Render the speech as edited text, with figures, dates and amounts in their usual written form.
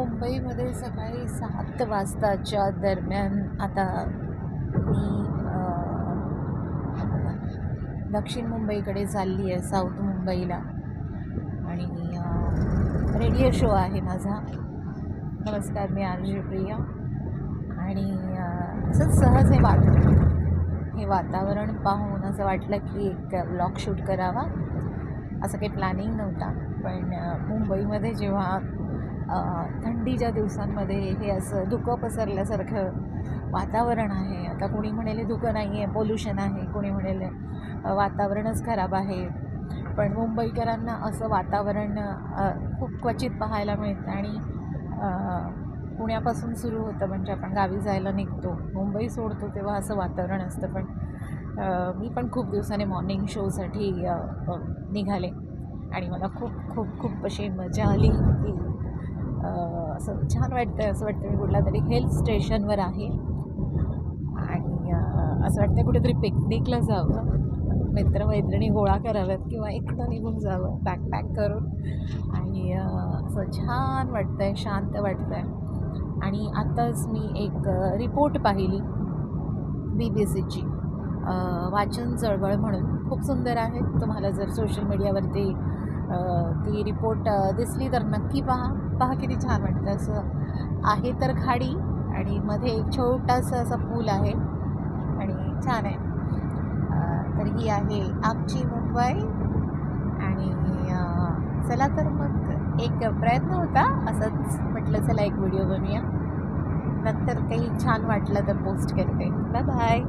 मुंबईमध्ये सकाळी 7 वाजताच्या दरम्यान आता मी दक्षिण मुंबईकडे चालली आहे, साऊथ मुंबईला. आणि रेडिओ शो आहे माझा. नमस्कार, मी आर.जे. प्रिया. आणि असंच सहज हे वातावरण पाहून असं वाटलं की एक व्लॉग शूट करावा. असं काही प्लॅनिंग नव्हता, पण मुंबईमध्ये जेव्हा थंडीच्या दिवसांमध्ये हे असं धुकं पसरल्यासारखं वातावरण आहे. आता कोणी म्हणेल धुकं नाही आहे, पोल्युशन आहे, कोणी म्हणेल वातावरणच खराब आहे. पण मुंबईकरांना असं वातावरण खूप क्वचित पाहायला मिळतं. आणि पुण्यापासून सुरू होतं, म्हणजे आपण गावी जायला निघतो, मुंबई सोडतो तेव्हा असं वातावरण असतं. पण मी पण खूप दिवसाने मॉर्निंग शोसाठी निघाले आणि मला खूप खूप खूप अशी मजा आली की असं छान वाटतं. असं वाटतं मी कुठल्या तरी हिल स्टेशनवर आहे आणि असं वाटतं कुठेतरी पिकनिकला जावं, मित्रमैत्रिणी गोळा कराव्यात किंवा एकटं निघून जावं पॅक करून. आणि असं छान वाटतं आहे, शांत वाटतं आहे. आणि आत्ताच मी एक रिपोर्ट पाहिली BBC-ची, वाचन चळवळ म्हणून. खूप सुंदर आहे. तुम्हाला जर सोशल मीडियावरती ती रिपोर्ट दिसली तर नक्की पहा किती छान वाटतं. असं आहे तर खाडी आणि मध्ये एक छोटासा असा पूल आहे आणि छान आहे. तर ही आहे आमची मुंबई. आणि चला तर मग एक प्रयत्न होता, असंच म्हटलं चला एक व्हिडिओ बनवूया. नंतर काही छान वाटलं तर पोस्ट करते. Bye bye.